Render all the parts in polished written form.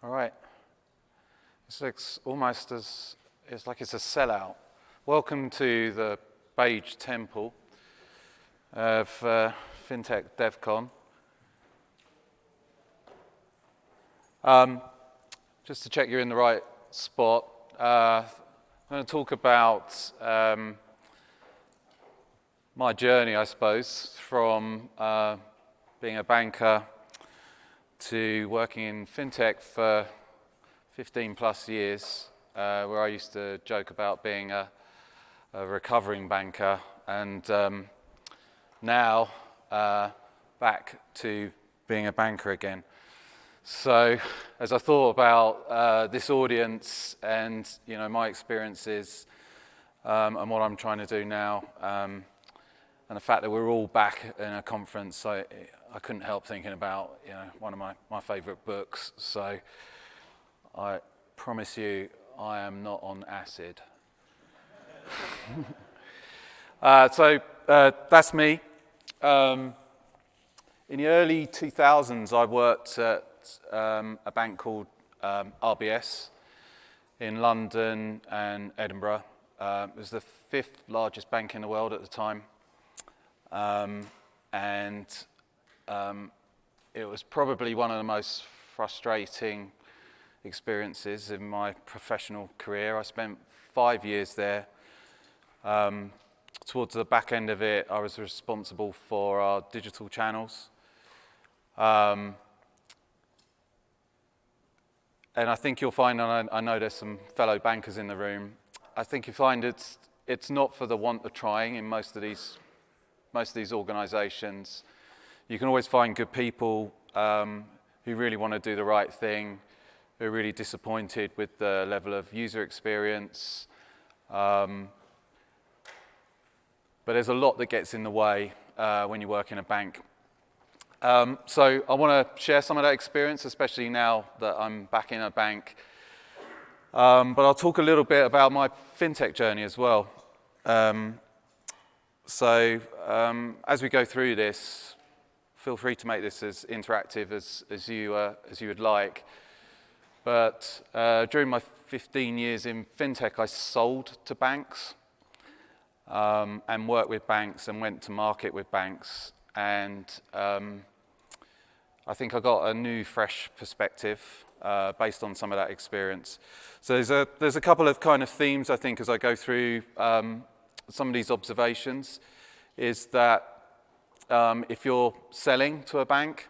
All right. This looks almost as, it's like it's a sellout. Welcome to the Beige Temple of Fintech DevCon. Just to check you're in the right spot, I'm going to talk about my journey, I suppose, from being a banker to working in Fintech for 15 plus years, where I used to joke about being a recovering banker, and now back to being a banker again. So as I thought about this audience and my experiences and what I'm trying to do now, and the fact that we're all back in a conference, I couldn't help thinking about one of my favorite books. So I promise you I am not on acid. So that's me. In the early 2000s, I worked at a bank called RBS in London and Edinburgh. It was the 5th largest bank in the world at the time. And it was probably one of the most frustrating experiences in my professional career. I spent 5 years there. Towards the back end of it, I was responsible for our digital channels. And I think you'll find, and I know there's some fellow bankers in the room, I think you find it's not for the want of trying in most of these organizations. You can always find good people who really want to do the right thing, who are really disappointed with the level of user experience. But there's a lot that gets in the way when you work in a bank. So I want to share some of that experience, especially now that I'm back in a bank. But I'll talk a little bit about my Fintech journey as well. So as we go through this, feel free to make this as interactive as you would like. But during my 15 years in Fintech, I sold to banks and worked with banks and went to market with banks. And I think I got a new, fresh perspective based on some of that experience. So there's a couple of kind of themes, I think, as I go through some of these observations, is that if you're selling to a bank,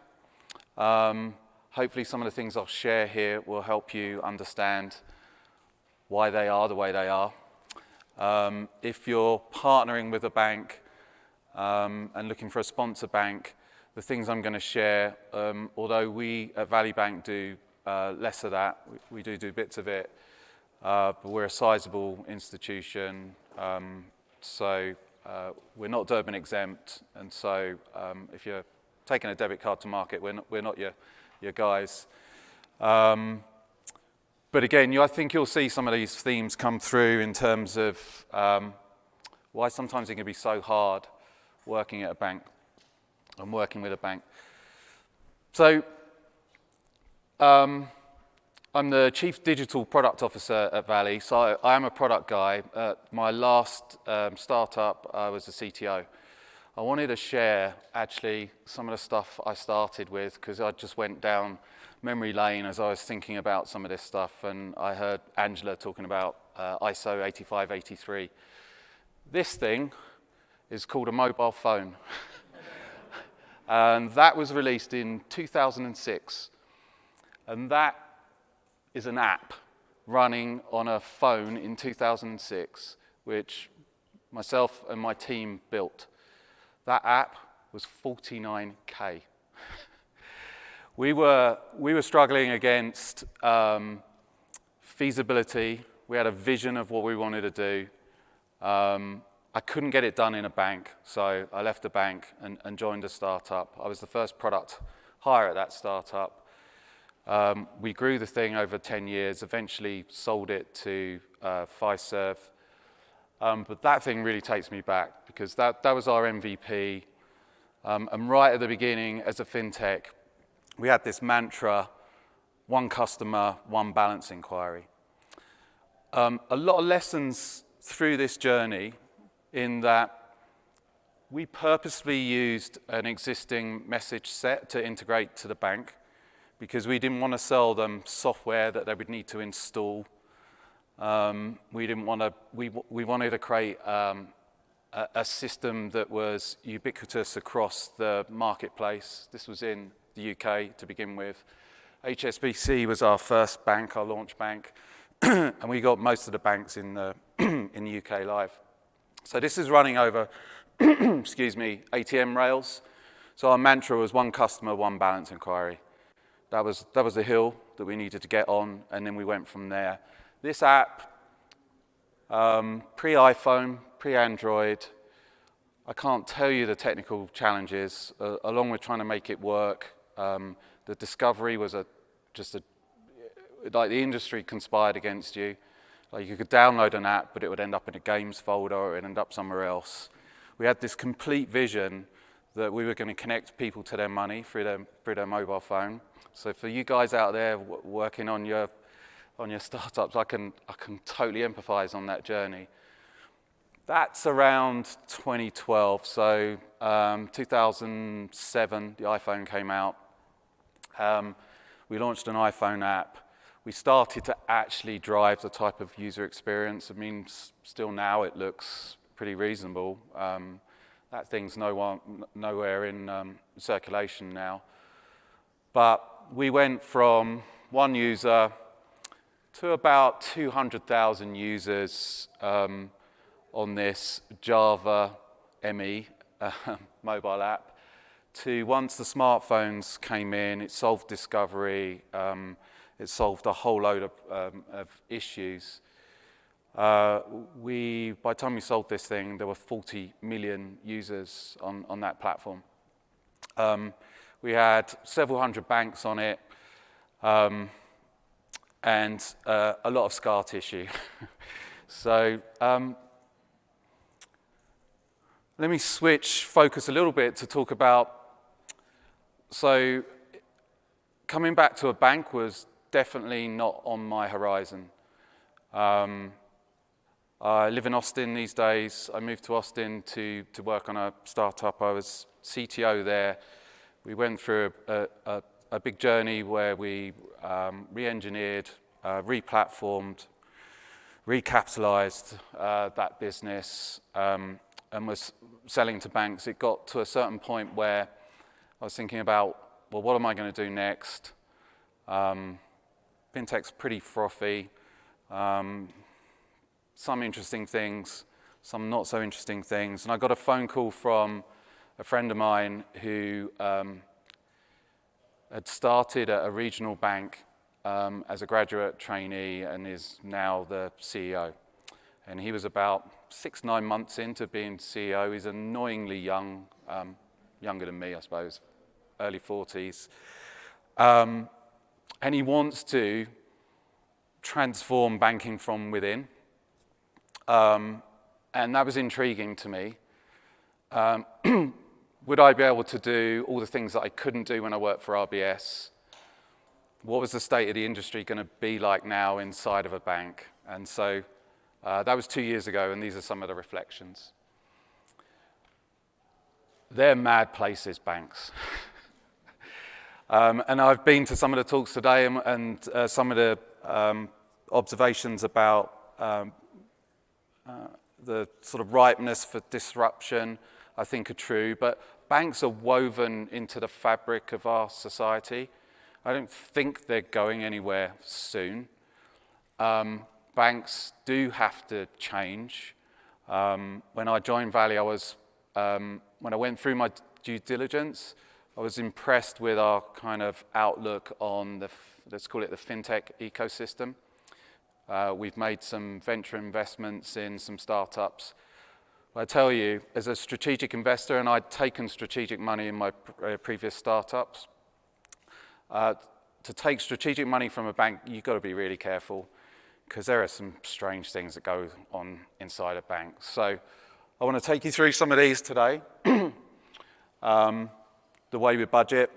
hopefully some of the things I'll share here will help you understand why they are the way they are. If you're partnering with a bank and looking for a sponsor bank, the things I'm going to share, although we at Valley Bank do less of that, we do bits of it, but we're a sizable institution, so we're not Durbin exempt, and so if you're taking a debit card to market, we're not your guys. But again, I think you'll see some of these themes come through in terms of why sometimes it can be so hard working at a bank and working with a bank. So I'm the Chief Digital Product Officer at Valley, so I am a product guy. My last startup, I was a CTO. I wanted to share, actually, some of the stuff I started with, because I just went down memory lane as I was thinking about some of this stuff, and I heard Angela talking about ISO 8583. This thing is called a mobile phone. And that was released in 2006. And that is an app running on a phone in 2006, which myself and my team built. That app was 49K. We were struggling against feasibility. We had a vision of what we wanted to do. I couldn't get it done in a bank, so I left the bank and joined a startup. I was the first product hire at that startup. We grew the thing over 10 years, eventually sold it to Fiserv. But that thing really takes me back, because that was our MVP. And right at the beginning, as a fintech, we had this mantra one customer, one balance inquiry. A lot of lessons through this journey in that we purposely used an existing message set to integrate to the bank because we didn't want to sell them software that they would need to install. We wanted to create a system that was ubiquitous across the marketplace. This was in the UK to begin with. HSBC was our first bank, our launch bank, and we got most of the banks in the UK live. So this is running over, excuse me, ATM rails. So our mantra was one customer, one balance inquiry. That was the hill that we needed to get on, and then we went from there. This app, pre-iPhone, pre-Android, I can't tell you the technical challenges, along with trying to make it work. The discovery was like the industry conspired against you. Like you could download an app, but it would end up in a games folder or it would end up somewhere else. We had this complete vision that we were going to connect people to their money through their mobile phone. So for you guys out there working on your startups, I can totally empathize on that journey. That's around 2012. So 2007, the iPhone came out. We launched an iPhone app. We started to actually drive the type of user experience. I mean, still now it looks pretty reasonable. That thing's nowhere in circulation now. But we went from one user to about 200,000 users on this Java ME mobile app, to once the smartphones came in, it solved discovery, it solved a whole load of issues. By the time we sold this thing, there were 40 million users on that platform. We had several hundred banks on it, and a lot of scar tissue. So let me switch focus a little bit to talk about, so coming back to a bank was definitely not on my horizon. I live in Austin these days. I moved to Austin to work on a startup. I was CTO there. We went through a big journey where we re-engineered, re-platformed, recapitalized that business, and was selling to banks. It got to a certain point where I was thinking about, well, what am I going to do next? Fintech's pretty frothy. Some interesting things, some not so interesting things. And I got a phone call from a friend of mine who had started at a regional bank as a graduate trainee and is now the CEO. And he was about 6-9 months into being CEO. He's annoyingly young, younger than me, I suppose, early 40s. And he wants to transform banking from within. And that was intriguing to me. Would I be able to do all the things that I couldn't do when I worked for RBS? What was the state of the industry going to be like now inside of a bank? And so that was 2 years ago, and these are some of the reflections. They're mad places, banks. And I've been to some of the talks today, and some of the observations about the sort of ripeness for disruption, I think, are true. But banks are woven into the fabric of our society. I don't think they're going anywhere soon. Banks do have to change. When I joined Valley, when I went through my due diligence, I was impressed with our kind of outlook on let's call it the Fintech ecosystem. We've made some venture investments in some startups. But I tell you, as a strategic investor, and I'd taken strategic money in my previous startups, to take strategic money from a bank, you've got to be really careful, because there are some strange things that go on inside a bank. So I want to take you through some of these today. The way we budget.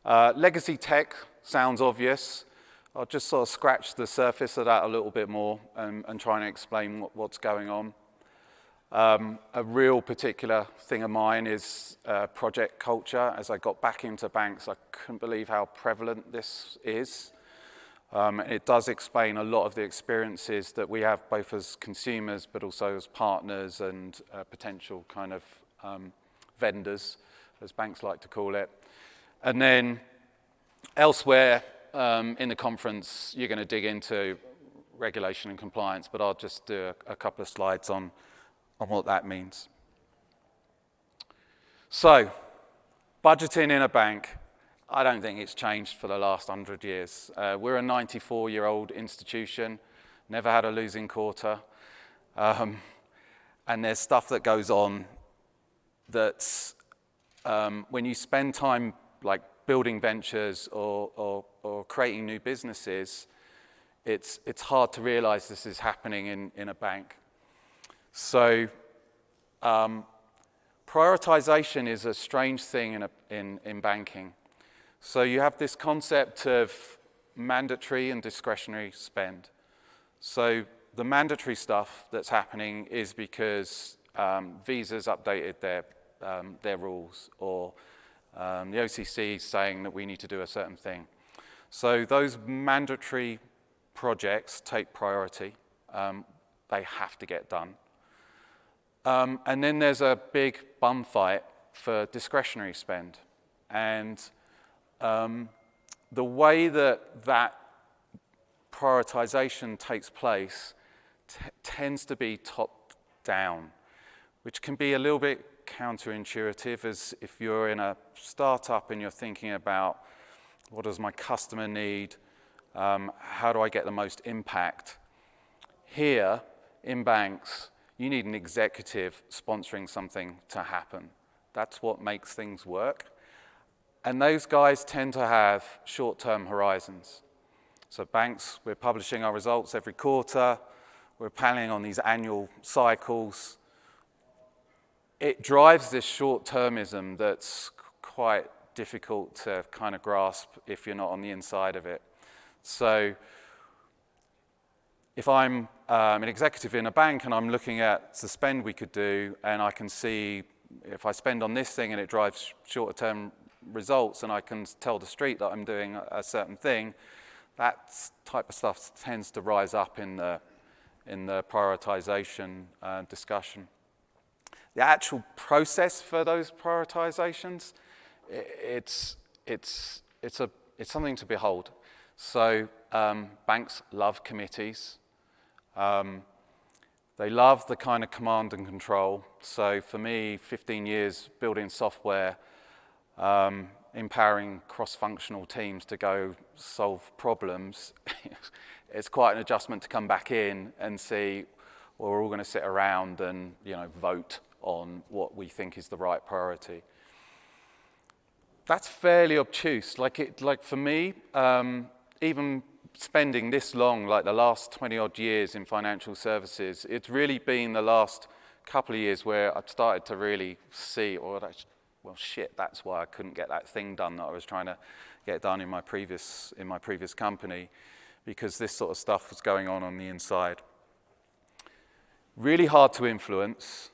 Legacy tech, sounds obvious. I'll just sort of scratch the surface of that a little bit more and try and explain what's going on. A real particular thing of mine is project culture. As I got back into banks, I couldn't believe how prevalent this is. It does explain a lot of the experiences that we have both as consumers but also as partners and potential kind of vendors, as banks like to call it. And then elsewhere in the conference, you're going to dig into regulation and compliance, but I'll just do a couple of slides on what that means. So, budgeting in a bank, I don't think it's changed for the last 100 years. We're a 94-year-old institution, never had a losing quarter, and there's stuff that goes on that's, when you spend time like building ventures or creating new businesses, it's hard to realize this is happening in a bank. So prioritization is a strange thing in banking. So you have this concept of mandatory and discretionary spend. So the mandatory stuff that's happening is because Visa's updated their rules, or the OCC is saying that we need to do a certain thing. So those mandatory projects take priority. They have to get done. And then there's a big bum fight for discretionary spend. And the way that prioritization takes place tends to be top-down, which can be a little bit counterintuitive, as if you're in a startup and you're thinking about what does my customer need, how do I get the most impact. Here, in banks, you need an executive sponsoring something to happen. That's what makes things work. And those guys tend to have short-term horizons. So banks, we're publishing our results every quarter. We're planning on these annual cycles. It drives this short-termism that's quite difficult to kind of grasp if you're not on the inside of it. So if I'm an executive in a bank and I'm looking at the spend we could do, and I can see if I spend on this thing and it drives shorter-term results, and I can tell the street that I'm doing a certain thing, that type of stuff tends to rise up in the prioritization discussion. The actual process for those prioritizations, it's something to behold. So banks love committees. They love the kind of command and control. So for me, 15 years building software, empowering cross-functional teams to go solve problems, it's quite an adjustment to come back in and see, well, we're all going to sit around and vote on what we think is the right priority. That's fairly obtuse. Like for me, even spending this long, like the last 20 odd years in financial services, it's really been the last couple of years where I've started to really see, well, shit, that's why I couldn't get that thing done that I was trying to get done in my previous company, because this sort of stuff was going on the inside. Really hard to influence.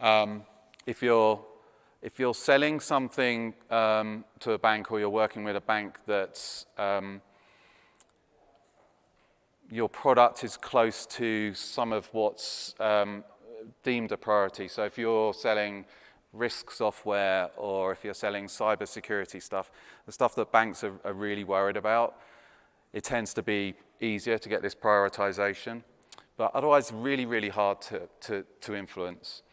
If you're selling something to a bank, or you're working with a bank that's your product is close to some of what's deemed a priority. So if you're selling risk software, or if you're selling cybersecurity stuff, the stuff that banks are really worried about, it tends to be easier to get this prioritization. But otherwise, really, really hard to influence.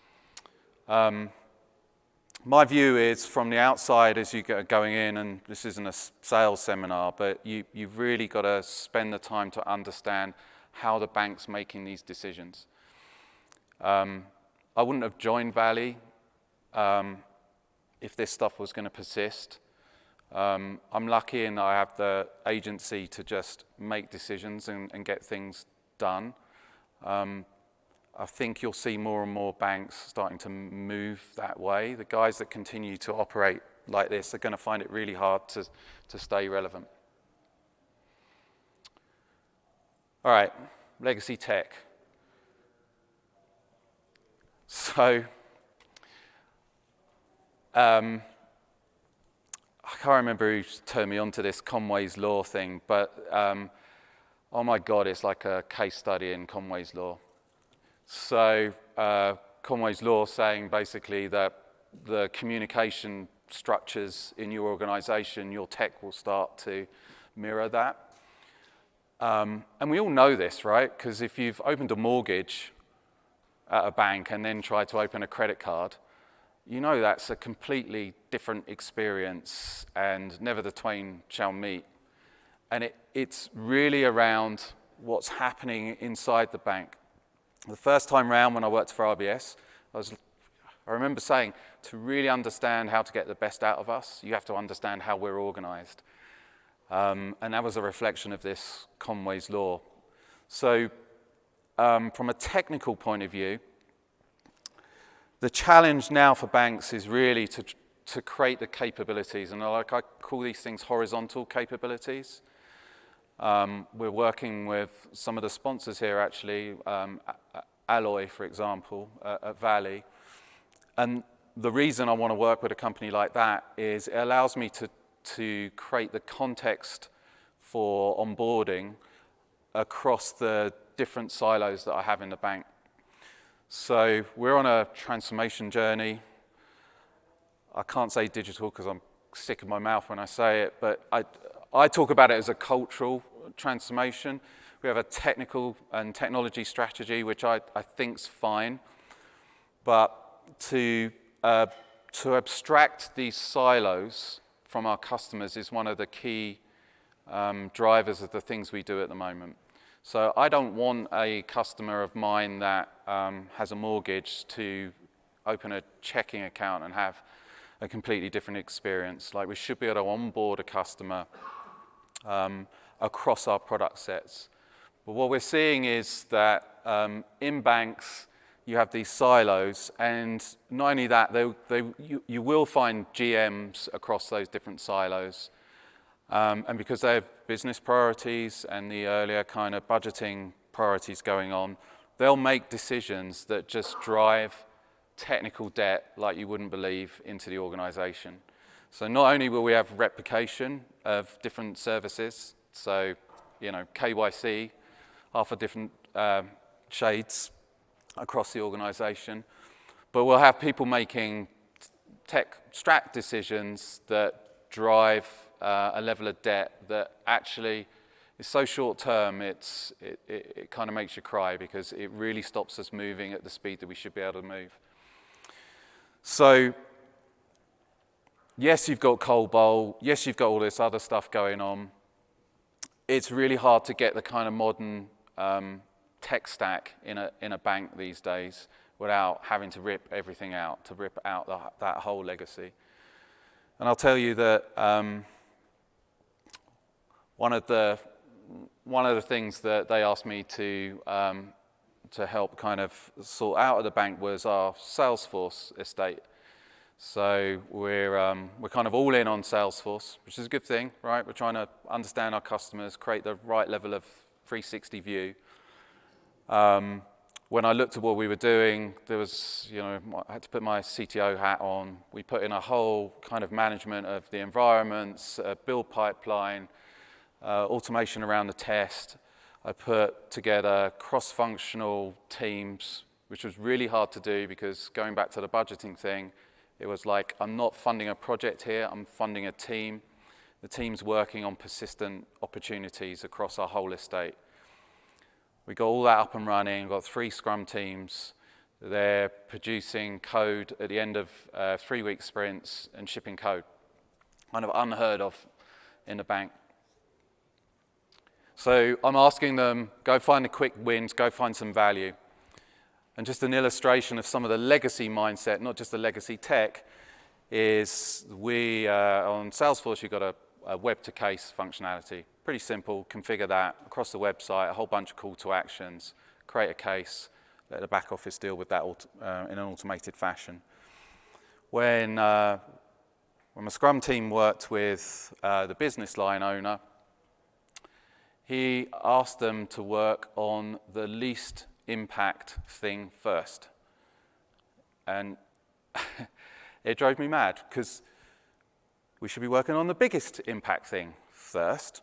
My view is, from the outside as you get going in, and this isn't a sales seminar, but you've really got to spend the time to understand how the bank's making these decisions. I wouldn't have joined Valley if this stuff was going to persist. I'm lucky in that I have the agency to just make decisions and get things done. I think you'll see more and more banks starting to move that way. The guys that continue to operate like this are going to find it really hard to stay relevant. All right, legacy tech. So, I can't remember who turned me on to this Conway's Law thing, but oh my God, it's like a case study in Conway's Law. So, Conway's Law saying basically that the communication structures in your organization, your tech will start to mirror that. And we all know this, right? Because if you've opened a mortgage at a bank and then tried to open a credit card, you know that's a completely different experience and never the twain shall meet. And it's really around what's happening inside the bank. The first time round when I worked for RBS, I remember saying, to really understand how to get the best out of us, you have to understand how we're organized. And that was a reflection of this Conway's Law. So from a technical point of view, the challenge now for banks is really to create the capabilities, and I call these things horizontal capabilities. We're working with some of the sponsors here, actually, Alloy, for example, at Valley. And the reason I want to work with a company like that is it allows me to create the context for onboarding across the different silos that I have in the bank. So we're on a transformation journey. I can't say digital because I'm sick of my mouth when I say it, but I talk about it as a cultural transformation. We have a technical and technology strategy, which I think's fine, but to abstract these silos from our customers is one of the key drivers of the things we do at the moment. So I don't want a customer of mine that has a mortgage to open a checking account and have a completely different experience. Like, we should be able to onboard a customer across our product sets. But what we're seeing is that in banks, you have these silos, and not only that, you will find GMs across those different silos. And because they have business priorities and the earlier kind of budgeting priorities going on, they'll make decisions that just drive technical debt like you wouldn't believe into the organization. So not only will we have replication of different services, so, you know, KYC, half a different shades across the organization, but we'll have people making tech strat decisions that drive a level of debt that actually is so short term, it kind of makes you cry because it really stops us moving at the speed that we should be able to move. So, yes, you've got Cold Bowl, yes, you've got all this other stuff going on. It's really hard to get the kind of modern tech stack in a bank these days without having to rip everything out, to rip out that whole legacy. And I'll tell you that one of the things that they asked me to help kind of sort out at the bank was our Salesforce estate. So we're kind of all in on Salesforce, which is a good thing, right? We're trying to understand our customers, create the right level of 360 view. When I looked at what we were doing, there was, you know, I had to put my CTO hat on. We put in a whole kind of management of the environments, build pipeline, automation around the test. I put together cross-functional teams, which was really hard to do because going back to the budgeting thing, it was like, I'm not funding a project here, I'm funding a team. The team's working on persistent opportunities across our whole estate. We got all that up and running. We've got 3 Scrum teams. They're producing code at the end of 3-week sprints and shipping code. Kind of unheard of in the bank. So I'm asking them, go find the quick wins, go find some value. And just an illustration of some of the legacy mindset, not just the legacy tech, is on Salesforce, you've got a web-to-case functionality. Pretty simple, configure that across the website, a whole bunch of call to actions, create a case, let the back office deal with that in an automated fashion. When my Scrum team worked with the business line owner, he asked them to work on the least impact thing first. And it drove me mad, because we should be working on the biggest impact thing first.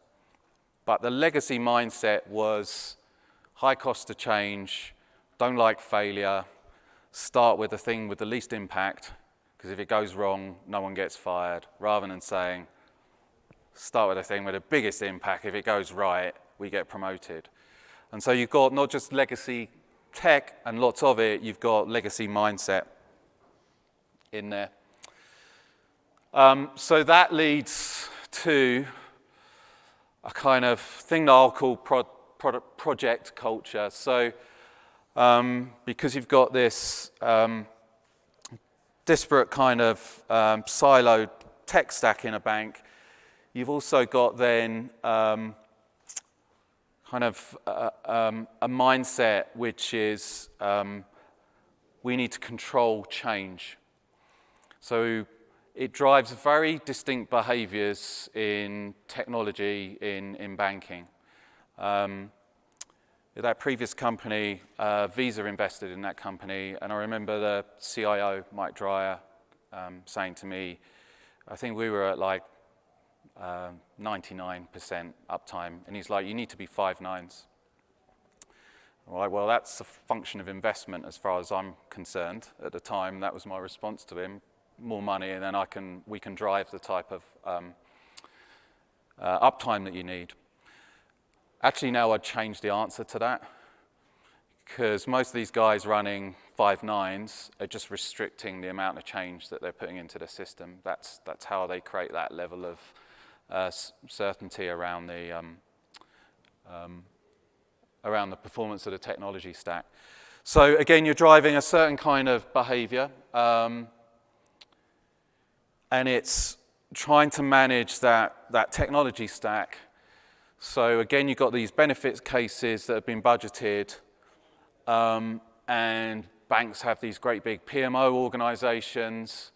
But the legacy mindset was high cost to change, don't like failure, start with the thing with the least impact, because if it goes wrong, no one gets fired, rather than saying, start with the thing with the biggest impact, if it goes right, we get promoted. And so you've got not just legacy tech and lots of it, you've got legacy mindset in there. So that leads to a kind of thing that I'll call project culture. So because you've got this disparate kind of siloed tech stack in a bank, you've also got then kind of a mindset which is we need to control change. So it drives very distinct behaviors in technology, in banking. That previous company, Visa invested in that company, and I remember the CIO, Mike Dreyer, saying to me, I think we were at like 99% uptime, and he's like, you need to be 5 nines. I'm like, well, that's a function of investment as far as I'm concerned. At the time, that was my response to him. More money, and then we can drive the type of uptime that you need. Actually, now I'd change the answer to that, because most of these guys running 5 nines are just restricting the amount of change that they're putting into the system. That's how they create that level of certainty around the performance of the technology stack. So again, you're driving a certain kind of behavior, and it's trying to manage that technology stack. So again, you've got these benefits cases that have been budgeted, and banks have these great big PMO organizations.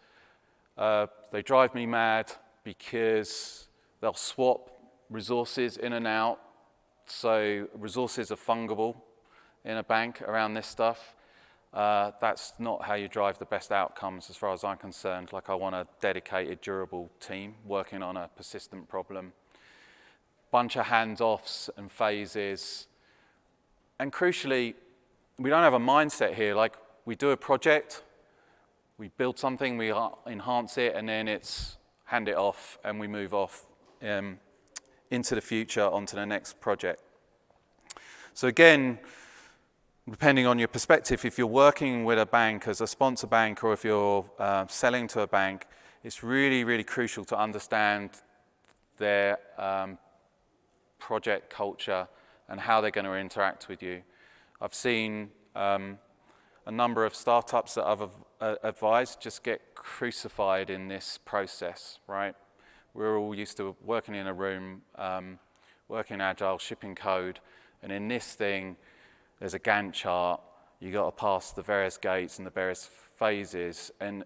They drive me mad because they'll swap resources in and out. So resources are fungible in a bank around this stuff. That's not how you drive the best outcomes as far as I'm concerned. Like, I want a dedicated, durable team working on a persistent problem. Bunch of hands-offs and phases. And crucially, we don't have a mindset here. Like, we do a project, we build something, we enhance it, and then it's hand it off and we move off into the future onto the next project. So again, depending on your perspective, if you're working with a bank as a sponsor bank, or if you're selling to a bank, it's really, really crucial to understand their project culture and how they're going to interact with you. I've seen a number of startups that I've advised just get crucified in this process, right? We're all used to working in a room, working agile, shipping code, and in this thing, there's a Gantt chart. You got to pass the various gates and the various phases, and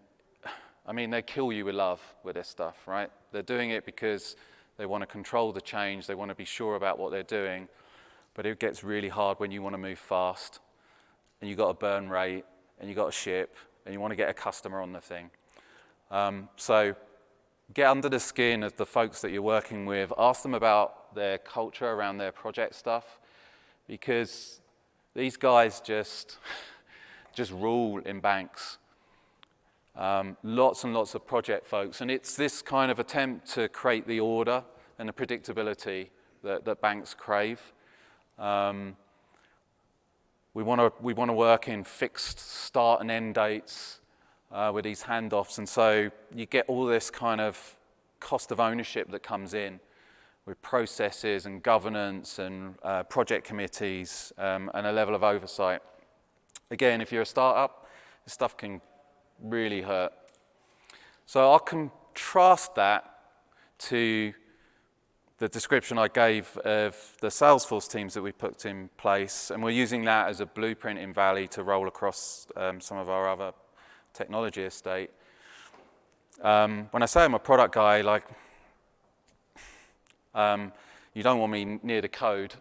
I mean, they kill you with love with this stuff, right? They're doing it because they want to control the change, they want to be sure about what they're doing, but it gets really hard when you want to move fast, and you got a burn rate, and you got to ship, and you want to get a customer on the thing. So get under the skin of the folks that you're working with, ask them about their culture around their project stuff, because these guys just rule in banks. Lots and lots of project folks, and it's this kind of attempt to create the order and the predictability that banks crave. We want to work in fixed start and end dates with these handoffs, and so you get all this kind of cost of ownership that comes in with processes and governance and project committees and a level of oversight. Again, if you're a startup, this stuff can really hurt. So I'll contrast that to the description I gave of the Salesforce teams that we put in place, and we're using that as a blueprint in Valley to roll across some of our other technology estate. When I say I'm a product guy, like, You don't want me near the code.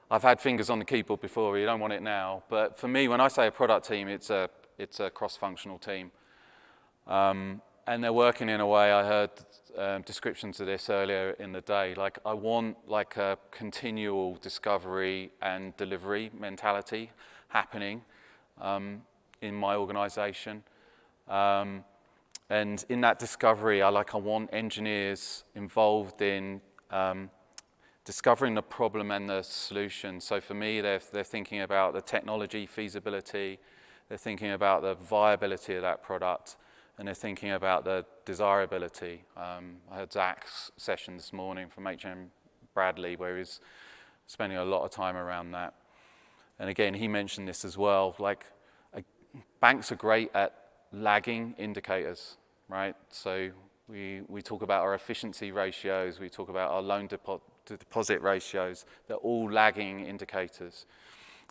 I've had fingers on the keyboard before, you don't want it now. But for me, when I say a product team, it's a cross-functional team. And they're working in a way, I heard descriptions of this earlier in the day, like I want like a continual discovery and delivery mentality happening in my organization. And in that discovery, I want engineers involved in discovering the problem and the solution. So for me, they're thinking about the technology feasibility, they're thinking about the viability of that product, and they're thinking about the desirability. I heard Zach's session this morning from H.M. Bradley, where he's spending a lot of time around that. And again, he mentioned this as well, like banks are great at lagging indicators, right? So we talk about our efficiency ratios, we talk about our loan deposit ratios, they're all lagging indicators.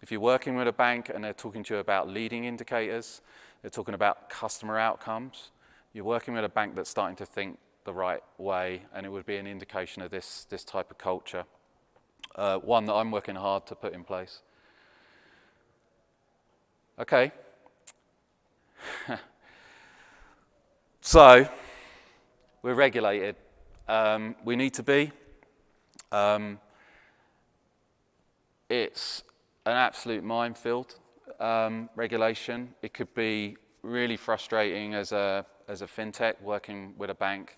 If you're working with a bank and they're talking to you about leading indicators, they're talking about customer outcomes, you're working with a bank that's starting to think the right way, and it would be an indication of this type of culture. One that I'm working hard to put in place. Okay. So, we're regulated. We need to be. It's an absolute minefield, regulation. It could be really frustrating as a fintech working with a bank,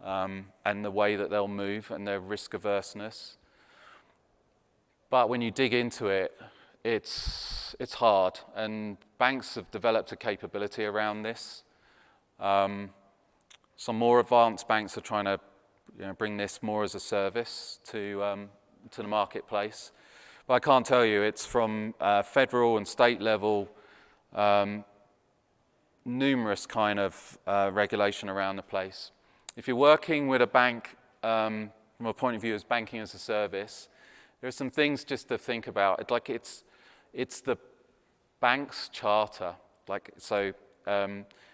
and the way that they'll move and their risk averseness. But when you dig into it, it's hard, and banks have developed a capability around this. Some more advanced banks are trying to bring this more as a service to the marketplace. But I can't tell you, it's from federal and state level, numerous kind of regulation around the place. If you're working with a bank from a point of view as banking as a service, there are some things just to think about. It's the bank's charter.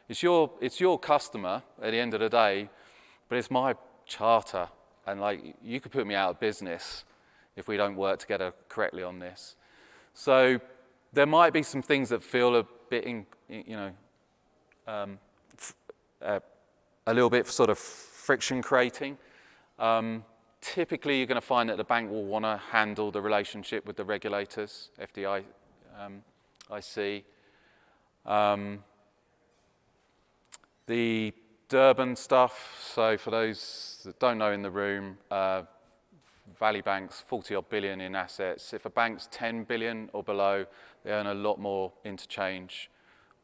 It's your customer at the end of the day, but it's my charter, and you could put me out of business if we don't work together correctly on this. So there might be some things that feel a bit, a little bit sort of friction creating. Typically, you're going to find that the bank will want to handle the relationship with the regulators, FDIC. The Durban stuff, so for those that don't know in the room, Valley Bank's 40-odd billion in assets. If a bank's 10 billion or below, they earn a lot more interchange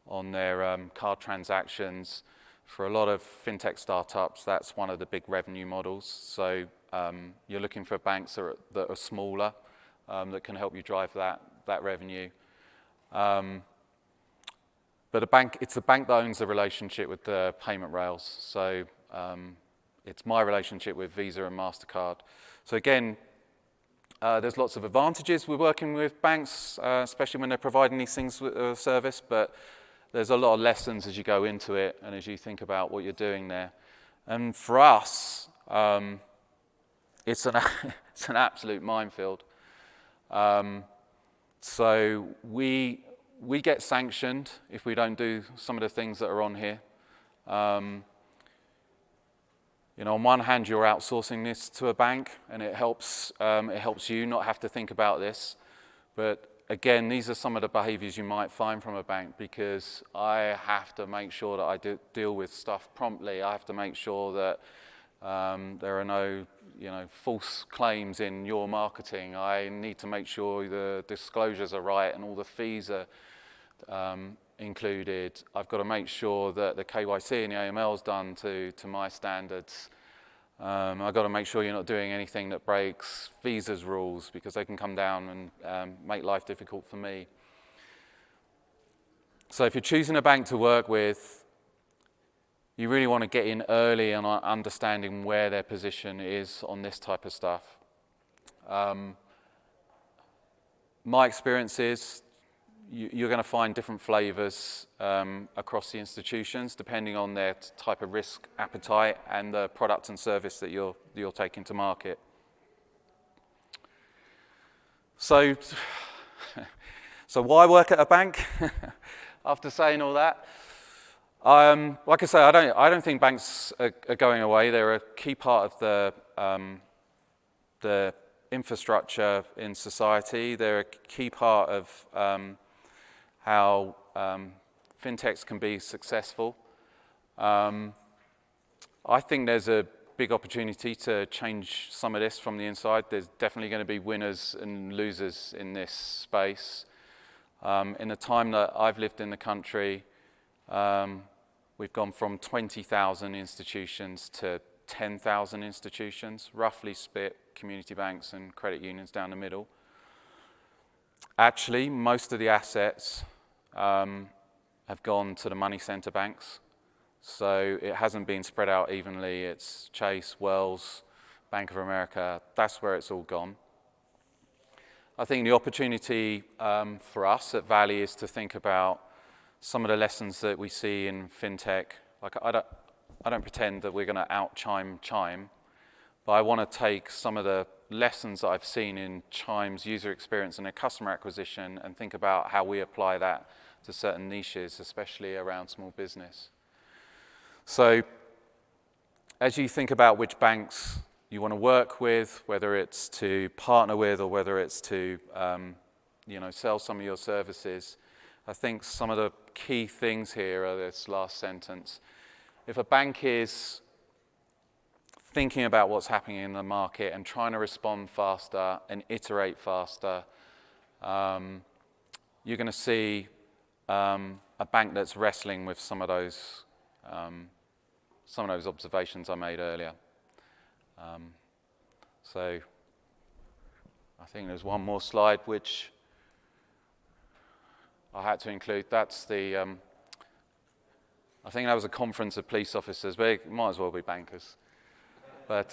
on their card transactions. For a lot of fintech startups, that's one of the big revenue models. So you're looking for banks that are smaller, that can help you drive that revenue. But it's the bank that owns the relationship with the payment rails. So it's my relationship with Visa and MasterCard. So again, there's lots of advantages with working with banks, especially when they're providing these things with a service, but there's a lot of lessons as you go into it and as you think about what you're doing there. And for us, it's an absolute minefield. So we get sanctioned if we don't do some of the things that are on here. On one hand, you're outsourcing this to a bank, and it helps you not have to think about this. But again, these are some of the behaviors you might find from a bank, because I have to make sure that I deal with stuff promptly. I have to make sure that there are no false claims in your marketing. I need to make sure the disclosures are right and all the fees are included. I've got to make sure that the KYC and the AML is done to my standards. I've got to make sure you're not doing anything that breaks Visa's rules, because they can come down and make life difficult for me. So if you're choosing a bank to work with, you really want to get in early on understanding where their position is on this type of stuff. My experience is, you're going to find different flavors across the institutions, depending on their type of risk appetite and the product and service that you're taking to market. So why work at a bank? After saying all that, like I say, I don't think banks are going away. They're a key part of the infrastructure in society. They're a key part of how fintechs can be successful. I think there's a big opportunity to change some of this from the inside. There's definitely going to be winners and losers in this space. In the time that I've lived in the country, we've gone from 20,000 institutions to 10,000 institutions, roughly split community banks and credit unions down the middle. Actually, most of the assets have gone to the money center banks. So it hasn't been spread out evenly. It's Chase, Wells, Bank of America. That's where it's all gone. I think the opportunity for us at Valley is to think about some of the lessons that we see in fintech. Like I don't pretend that we're going to out-Chime, but I want to take some of the lessons that I've seen in Chime's user experience and their customer acquisition and think about how we apply that to certain niches, especially around small business. So as you think about which banks you want to work with, whether it's to partner with or whether it's to sell some of your services, I think some of the key things here are this last sentence. If a bank is thinking about what's happening in the market and trying to respond faster and iterate faster, you're going to see a bank that's wrestling with some of those observations I made earlier. So I think there's one more slide which I had to include. That's the, I think that was a conference of police officers, but it might as well be bankers. But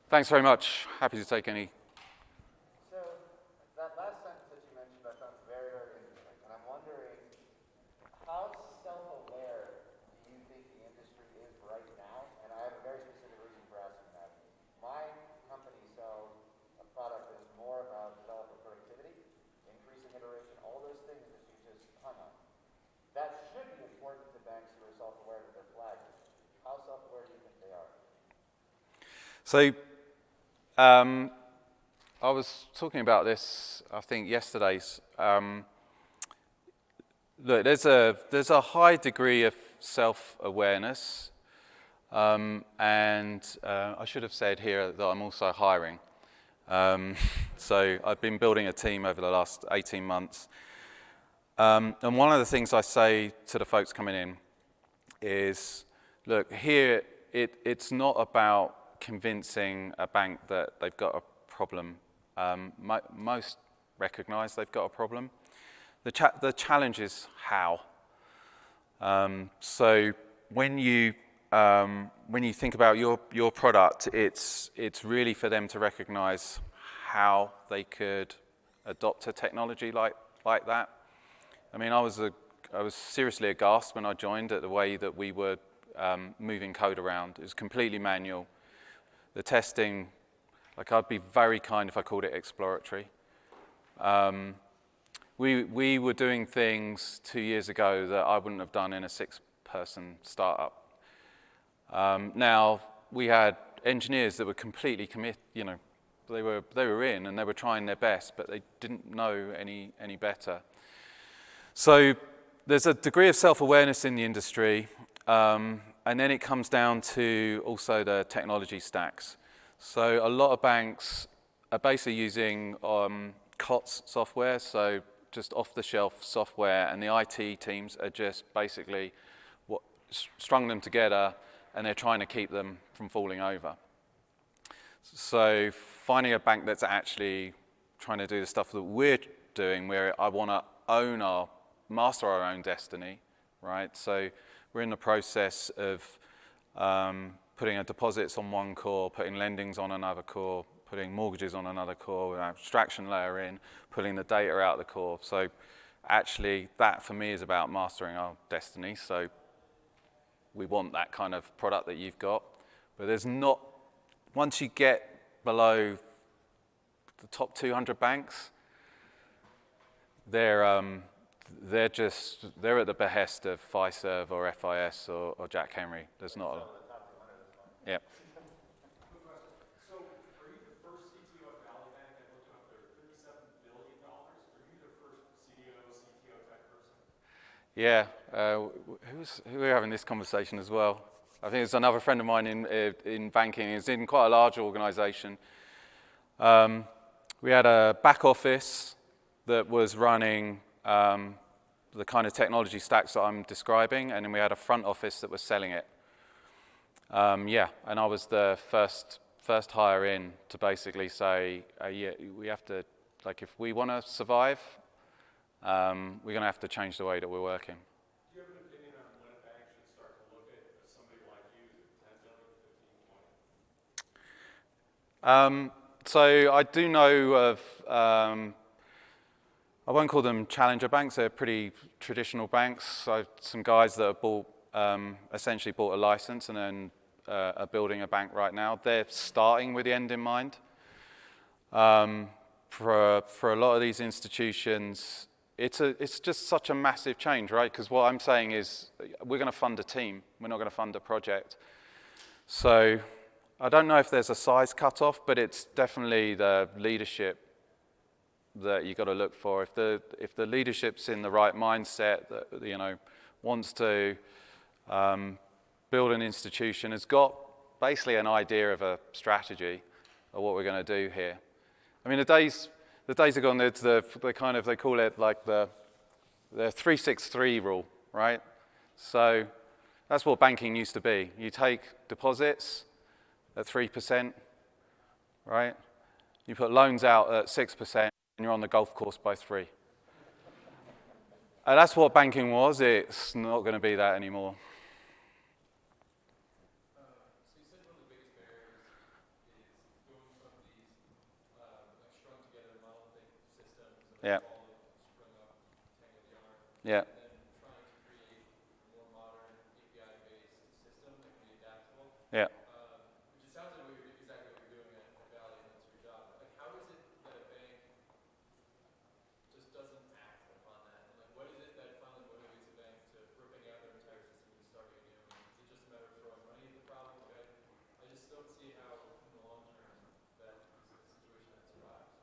thanks very much. Happy to take any. So that last sentence that you mentioned, I found very, very interesting. And I'm wondering, how self-aware do you think the industry is right now? And I have a very specific reason for asking that. My company sells a product that is more about developer productivity, increasing iteration, all those things that you just hung on. That should be important to banks who are self-aware that they're flagged. How self-aware do you think they are? So I was talking about this, I think, yesterday. Look, there's a high degree of self-awareness, and I should have said here that I'm also hiring. So I've been building a team over the last 18 months. And one of the things I say to the folks coming in is, look, here it's not about convincing a bank that they've got a problem. Most recognize they've got a problem. The challenge is how. So when you think about your product, it's really for them to recognize how they could adopt a technology like that. I mean, I was seriously aghast when I joined at the way that we were moving code around. It was completely manual. The testing, like, I'd be very kind if I called it exploratory. We were doing things 2 years ago that I wouldn't have done in a 6-person startup. Now we had engineers that were completely committed. They were in and they were trying their best, but they didn't know any better. So there's a degree of self-awareness in the industry, and then it comes down to also the technology stacks. So a lot of banks are basically using COTS software, so just off-the-shelf software, and the IT teams are just basically strung them together, and they're trying to keep them from falling over. So finding a bank that's actually trying to do the stuff that we're doing, where I want to master our own destiny, right? So we're in the process of putting deposits on one core, putting lendings on another core, putting mortgages on another core, with an abstraction layer in, pulling the data out of the core. So actually, that for me is about mastering our destiny. So we want that kind of product that you've got. But there's not, once you get below the top 200 banks, they're at the behest of Fiserv or FIS or Jack Henry. There's not a, yeah. So, are you the first CTO at Valley Bank? I'm looking up there, $37 billion. Are you the first CTO type person? Yeah, who are we having this conversation as well? I think it's another friend of mine in banking. He's in quite a large organization. We had a back office that was running the kind of technology stacks that I'm describing, and then we had a front office that was selling it. Yeah, and I was the first hire in to basically say, yeah, we have to, like, if we want to survive, we're going to have to change the way that we're working. Do you have an opinion on when a bank should start to look at somebody like you, 10 billion, 15, 20? So I do know of, I won't call them challenger banks, they're pretty traditional banks. So some guys that have bought, essentially bought a license and then are building a bank right now. They're starting with the end in mind. For a lot of these institutions, it's just such a massive change, right? Because what I'm saying is we're going to fund a team. We're not going to fund a project. So I don't know if there's a size cutoff, but it's definitely the leadership that you got to look for. If the leadership's in the right mindset, that wants to build an institution, has got basically an idea of a strategy of what we're going to do here. I mean, the days are gone. It's they call it like the 363 rule, right? So that's what banking used to be. You take deposits at 3%, right? You put loans out at 6%, and you're on the golf course by 3. And that's what banking was. It's not going to be that anymore. So you said one of the biggest barriers is going from these strung together monolithic systems that all sprung up tangled yarn, Yeah. and then trying to create a more modern API-based system that can be adaptable. Yeah. Which it sounds like exactly what you're doing at Valley, and that's your job. Like, how is it that a bank just doesn't act upon that? And like, what is it that finally motivates a bank to ripping out their entire system and starting anew? And is it just a matter of throwing money at the problem? Like, I just don't see how, in the long term, that is a situation that survives.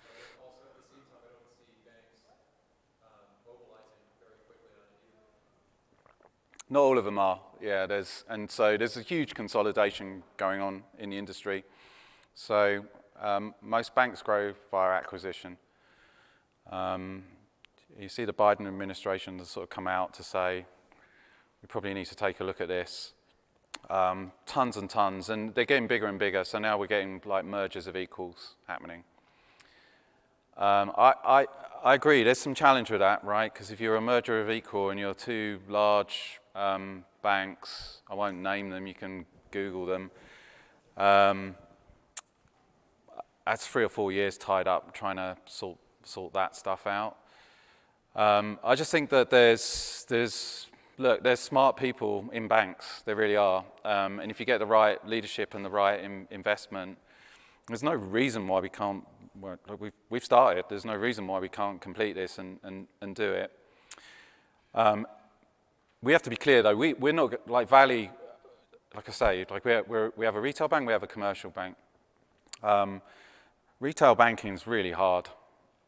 But also, at the same time, I don't see banks mobilizing very quickly on it either. Not all of them are. Yeah, there's a huge consolidation going on in the industry. So most banks grow via acquisition. You see the Biden administration has sort of come out to say, we probably need to take a look at this. Tons and tons, and they're getting bigger and bigger, so now we're getting like mergers of equals happening. I agree, there's some challenge with that, right? Because if you're a merger of equal and you're two large banks, I won't name them, you can Google them, that's 3 or 4 years tied up trying to sort that stuff out. I just think that there's smart people in banks, there really are. And if you get the right leadership and the right investment, there's no reason why we can't, we've started, there's no reason why we can't complete this and do it. We have to be clear though, we're not, like Valley, like I say, like we have a retail bank, we have a commercial bank. Retail banking is really hard,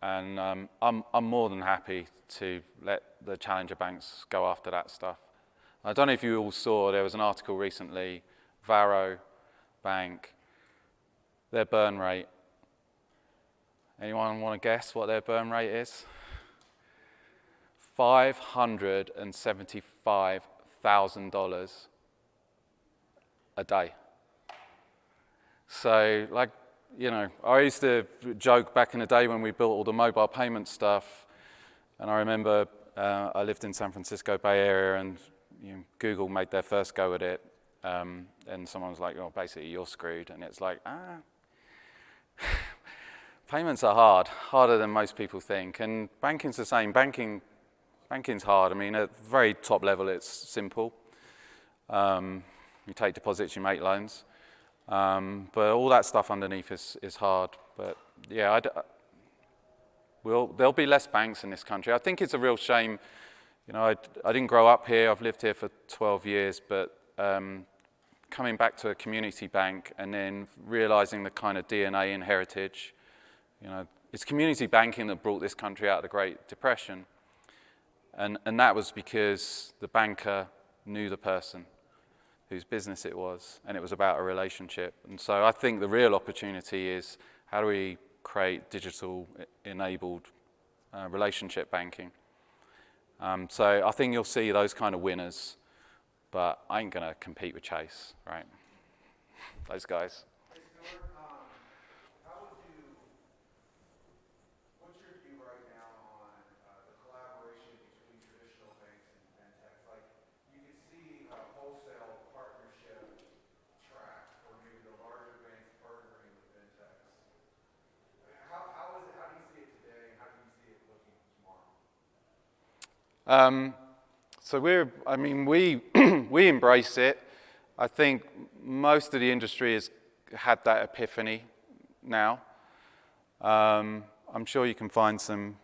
and I'm more than happy to let the challenger banks go after that stuff. I don't know if you all saw, there was an article recently, Varo Bank, their burn rate. Anyone want to guess what their burn rate is? $575,000 a day. So, like, I used to joke back in the day when we built all the mobile payment stuff, and I remember I lived in San Francisco Bay Area, and Google made their first go at it, and someone was like, "Oh, basically you're screwed," and it's like, Payments are hard, harder than most people think, and banking's the same. Banking's hard. I mean, at the very top level, it's simple. You take deposits, you make loans, but all that stuff underneath is hard. But yeah, there'll be less banks in this country. I think it's a real shame. You know, I didn't grow up here. I've lived here for 12 years, but coming back to a community bank and then realizing the kind of DNA and heritage. You know, it's community banking that brought this country out of the Great Depression. And that was because the banker knew the person whose business it was, and it was about a relationship. And so I think the real opportunity is how do we create digital-enabled relationship banking. So I think you'll see those kind of winners, but I ain't going to compete with Chase, right? Those guys. Hey, Stuart, what's your view right now on the collaboration between traditional banks and fintechs? Like, you can see a wholesale partnership track for maybe the larger banks partnering with fintechs. How do you see it today, and how do you see it looking tomorrow? So we embrace it. I think most of the industry has had that epiphany now. I'm sure you can find some,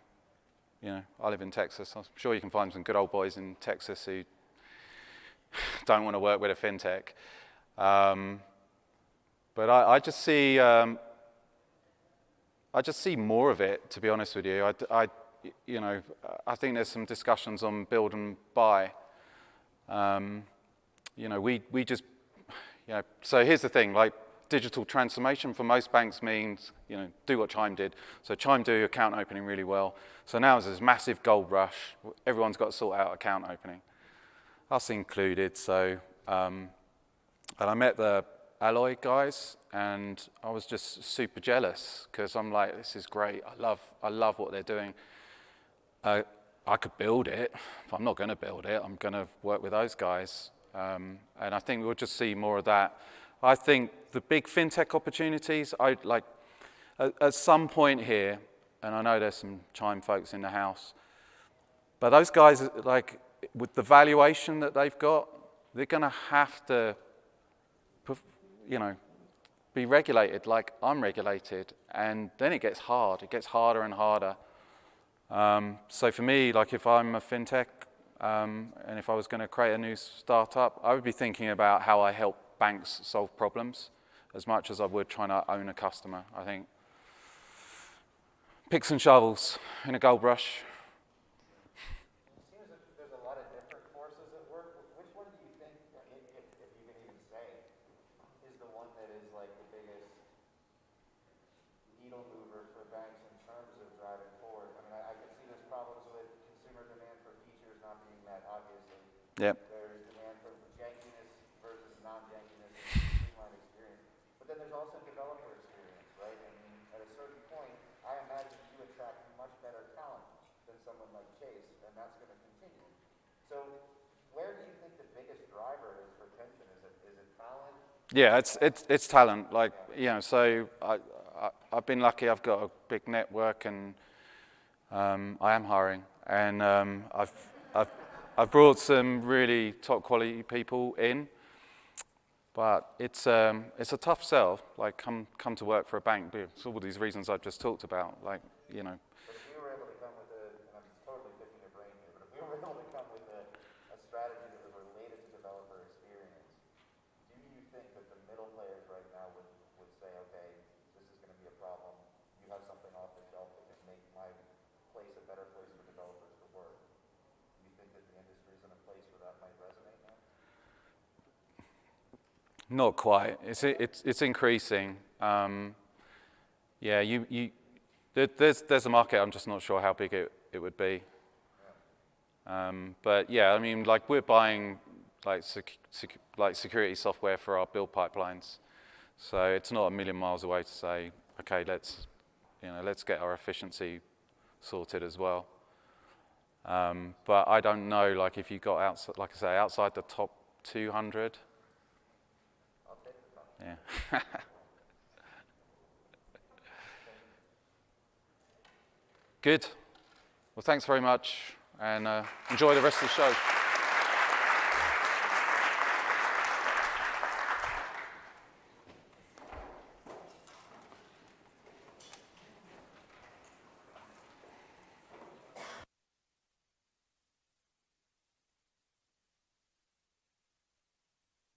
you know, I live in Texas. I'm sure you can find some good old boys in Texas who don't want to work with a fintech. But I just see more of it, to be honest with you. I think there's some discussions on build and buy. We just, so here's the thing, like digital transformation for most banks means, do what Chime did. So Chime do account opening really well. So now there's this massive gold rush. Everyone's got to sort out account opening, us included. So, and I met the Alloy guys, and I was just super jealous because I'm like, this is great. I love what they're doing. I could build it, but I'm not going to build it. I'm going to work with those guys. And I think we'll just see more of that. I think the big fintech opportunities, at some point here, and I know there's some Chime folks in the house, but those guys, like, with the valuation that they've got, they're going to have to, be regulated like I'm regulated. And then it gets hard. It gets harder and harder. So for me, like if I'm a fintech and if I was going to create a new startup, I would be thinking about how I help banks solve problems as much as I would trying to own a customer. I think picks and shovels in a gold rush. It seems that there's a lot of different forces at work. Which one do you think, if you can even say, is the one that is like the biggest needle mover for banks in terms of driving forward? I mean, I can see there's problems with consumer demand for features not being met, obviously. Yep. There's demand for jankiness versus non-jankiness and streamlined experience. But then there's also developer experience, right? I mean, at a certain point, I imagine you attract much better talent than someone like Chase, and that's going to continue. So where do you think the biggest driver is for retention? Is it talent? Yeah, it's talent. Like, so I've been lucky. I've got a big network, and I am hiring, and I've brought some really top quality people in, but it's a tough sell. Like, come to work for a bank. It's all these reasons I've just talked about. Like, But if we were able to come with and I'm totally picking your brain here, but if we were able to come with a strategy that was related to developer experience, do you think that the middle players right now would say, okay, this is going to be a problem. You have something off the shelf that can make my place a better place for developers to work. Do you think that the industry is in a place where that might resonate now? Not quite. It's increasing. There's a market. I'm just not sure how big it would be. But yeah, I mean, like we're buying like security software for our build pipelines, so it's not a million miles away to say, okay, let's get our efficiency sorted as well. But I don't know, like if you got outside, like I say, outside the top 200. I'll take the top. Yeah. Good. Well, thanks very much, and enjoy the rest of the show.